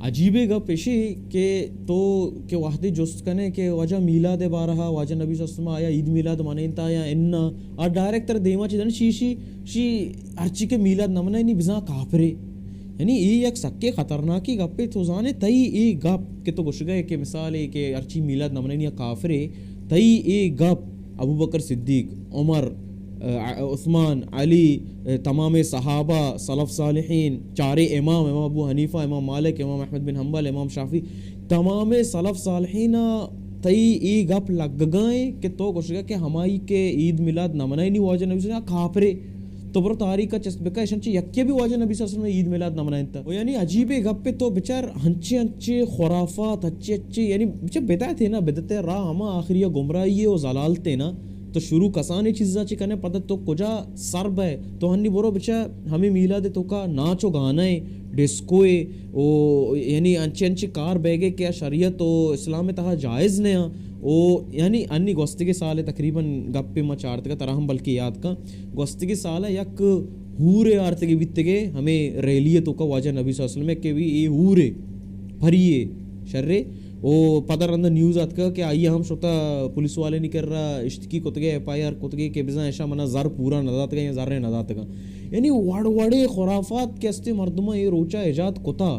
عجیب گپ پیشی کہ تو کہ وحدی جست کنے کہ واجہ میلاد بارہا واجہ نبی صلی اللہ علیہ وسلم آیا عید میلاد منینتا یا اننا اور ڈائریکٹر دیما چیزن شی ارچی کے میلاد نمنا نہیں بزاں کافرے یعنی یہ یک سکے خطرناکی گپے توزانے تئی ای گپ کہ تو گوش گئے کہ مثال ہے کہ ارچی میلاد نمنا نہیں کافرے تئی ای گپ ابو بکر صدیق عمر عثمان علی تمام صحابہ سلف صالحین چارے امام ابو حنیفہ امام مالک امام احمد بن حنبل امام شافعی تمام سلف صالحین تئی ای گپ لگ گئیں کہ تو کچھ کہ ہمائی کے عید میلاد نہ منائی نہیں واجہ نبی صلی اللہ علیہ وسلم کافرے تو برو تاریخ کا چسپ کا ایشن چی یکے بھی واجہ نبی صلی اللہ علیہ وسلم عید میلاد نہ منائنتا یعنی عجیب گپ پہ تو بچار ہنچے خرافات اچھے یعنی بچے بدعت ہے نا بدعت راہ ہما آخری گمراہی ہے و ضلالت ہے نا تو شروع کسانے چیزا چکنے پتہ تو کجا سرب ہے تو ہنی برو بچا ہمیں میلاد تو کا ناچو گانے ڈسکوئے او یعنی انچے کار بیگے کیا شریعت و اسلام تہا جائز نے او یعنی انی گوستگی سال تقریباً گپے ما چارت کا تراہم بلکہ یاد کا گوستگی سال یک ہورے آرتگی بیتگے ہمیں ریلیتوں کا واجہ نبی صلی اللہ علیہ وسلم کے بھی اے ہورے بھریے شرے او پتہ رندہ نیوز آت کا کہ آئیے ہم شوتا پولیس والے نہیں کر رہا اشتکی کتگے ایف آئی آر کتگے کہ بزاں ایشا منا زر پورا ندات گا یا زر ندات گا یعنی وڑے خرافات کے استے مردمہ یہ روچا ایجاد کتا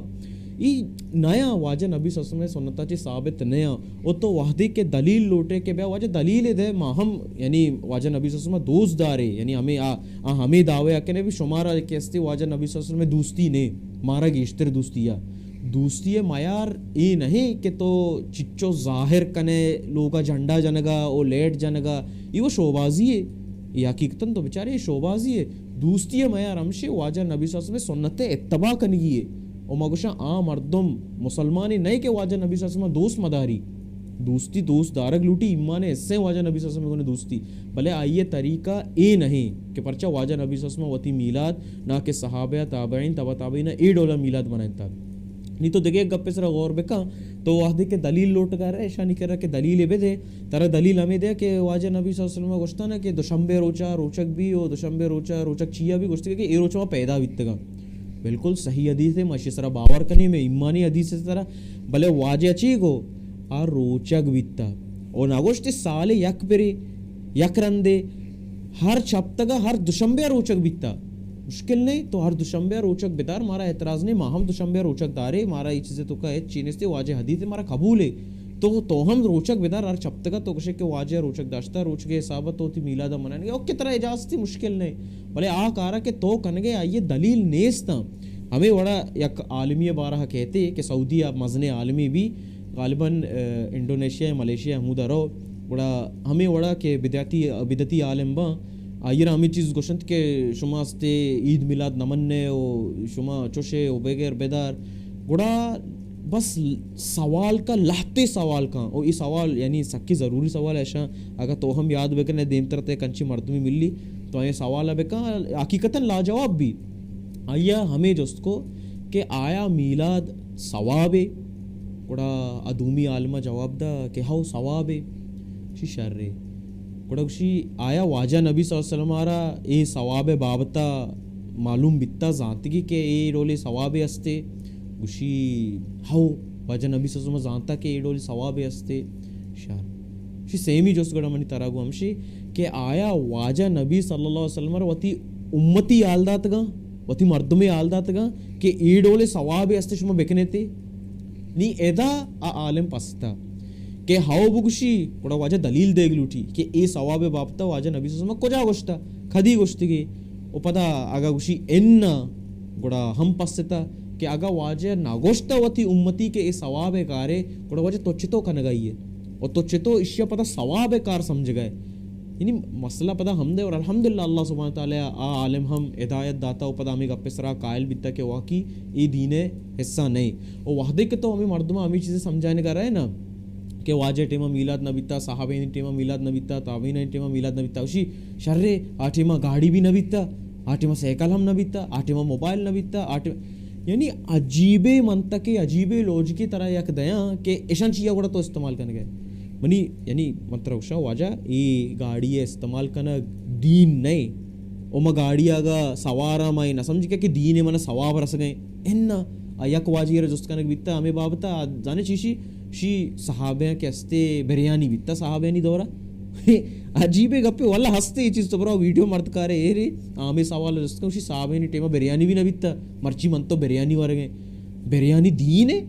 یہ نیا واجہ نبی صلی اللہ علیہ وسلم سنتا چی ثابت نیا او تو وحدی کے دلیل لوٹے کہ بیا واجہ دلیل دے ہم یعنی واجہ نبی صلی اللہ علیہ وسلم دوست دارے یعنی ہمیں دعوے آکے بھی شمارا کہ استے واجہ نبی صلی اللہ علیہ وسلم دوستی نے مارا گیشتر دوستیا دوستی معیار یہ نہیں کہ تو چچو ظاہر کنے لوگا جھنڈا جنگا او لیٹ جنگا یہ وہ شوبازی ہے یہ حقیقتاً تو بیچارے یہ شوبازی ہے دوستی معیار ہمشے واجہ نبی صلی اللہ علیہ وسلم سنت اتباع کنگی ہے اور مگوشا مردم مسلمانی نہیں کہ واجہ نبی صلی اللہ علیہ وسلم دوست مداری دوستی دوست دارک لوٹی ایمان ہے اس سے واجہ نبی صلی اللہ علیہ وسلم کو دوستی بھلے آئیے طریقہ اے نہیں کہ پرچہ واجہ نبی صلی اللہ علیہ وسلم وتی میلاد نہ کہ صحابہ تابعین تبع تابعین اے ڈولا میلاد منائیں تھا نہیں تو دیکھے گپے سرا غور بکا تو وحدی کے دلیل لوٹ کر رہا ہے ایشا نہیں کر رہا کہ دلیل بے دے ترا دلیل ہمیں دے کہ واجہ نبی صلی اللہ علیہ وسلم گوشتا نا کہ دوشنبے روچا روچک بھی ہو دوشنبے روچا روچک چیا بھی گوشتے کہ اے روچا پیدا بیتگا بالکل صحیح حدیث ہے ماشی سرا باور کنی میں ایمانی حدیث ہے سرا بلے واجہ چی گو آر روچک بیتا اور ناگوشتے سال یک پری یک رندے ہر چھپتگا ہر دوشنبے روچک بیتا مشکل نہیں تو ہر دوشنبے روچک بیدار مارا اعتراض نہیں ہم دوشنبے روچک دارے مارا یہ چیزیں تو کا ہے چینستے واجہ حدیث مارا قبول ہے تو ہم روچک بیدار ہر چھپتگا تو کشے کہ واجہ روچک داشتا روچک حسابت ہوتی میلادہ منائیں گے اوکے طرح اجازت تھی مشکل نہیں بلے آرہا کہ تو کنگے آئیے دلیل نیستا ہمیں وڑا یک عالمی بارہ کہتے کہ سعودی مزن عالمی بھی غالباً انڈونیشیا ملیشیا ہمودہ رو وڑا ہمیں وڑا کہ بدعتی عالم با آئیر ہمیں چیز گوشت کہ شما استے عید میلاد نمنے او شما چوشے او بغیر بیدار گوڑا بس سوال کا لہتے سوال کا اور یہ سوال یعنی سکی ضروری سوال ایشا اگر تو ہم یاد بکنے دیم ترتے کنچی مردمی ملی تو یہ سوال بکا حقیقتاً لاجواب بھی آیا ہمیں جست کو کہ آیا میلاد ثواب ہے گوڑا ادومی عالمہ جواب دا کہ ہاؤ ثواب ہے شی شر رہے گوڑا آیا واجہ نبی صلی اللہ علیہ وسلم آرہ اے ثواب بابتا معلوم بیتا زانتگی کہ اے ڈولی ثواب استے گوشی ہاؤ واجہ نبی صلی اللہ علیہ وسلم زانتا کہ اے ڈولی ثواب استے شار شی سیمی جوست گوڑا منی تراغو ہمشی کہ آیا واجہ نبی صلی اللہ علیہ وسلم وتی امتی آلدات گا وتی مردمی آلدات گا کہ اے ڈولی ثواب استے شما بکنے تے نی ایدا عالم پستا کہ ہاؤ بگوشی گوڑا واجہ دلیل دے گلوٹی کہ اے ثواب بابتا واجہ نبی صلی اللہ علیہ وسلم کجا گوشتا کھدی گوشتگی او پتا آگا گوشی اننا گوڑا ہم پستا کہ آگا واجہ ناگوشتا وتی امتی کے اے ثواب کارے گوڑا واجہ توچتو کنگائی ہے اور توچتو اشیا پتا ثواب کار سمجھ گئے یعنی مسئلہ پتا ہم دے اور الحمدللہ اللہ سبحانہ تعالیٰ عالم ہم ہدایت داتا و پتا ہمیں گپے سرا قائل بیتا کہ واقعی ای دین حصہ نہیں اور وحدے کے تو ہمیں مردمہ ہمیں چیزیں سمجھانے کا رہے نا کہ واجہ ٹیمہ میلاد نہ بیتا صحابین ٹیمہ میلاد نہ بیتا تابعین ٹیمہ میلاد نہ بیتا اسی شرے آٹیمہ گاڑی بھی نہ بیتا آٹیمہ سیکل ہم نہ بیتا آٹیمہ موبائل نہ بیتا یعنی عجیب منطقی عجیب لوجکی طرح یک دیاں کہ ایشان چیزیں گوڑا تو استعمال کرنے گئے منی یعنی مطلب شاہ واجہ ای گاڑی استعمال کرنا دین نہیں او ما گاڑی آگا سوارا مائی نہ سمجھ کے کہ دین منا ثواب رس گئے اننا یک واجی جست کنک بیتا ہمیں بابتا جانے چیشی شی صحابہ کے ہستے بریانی بیتا صحابہ نی دورا عجیب گپے واللہ ہستے یہ چیز تو برا ویڈیو مرد کارے اے رے آمے سوال جست کنک شی صحابہ نی ٹیما بریانی بھی نہ بیتا مرچی من تو بریانی ورگیں بریانی دین ہے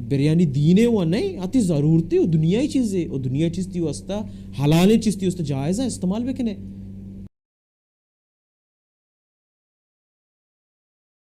بریانی دین ہے وہ نہیں آتی ضرورت ہے وہ دنیای چیز ہے وہ دنیای چیز تھی وہ استا حلال چیز تھی اس جائز ہے استعمال بکنے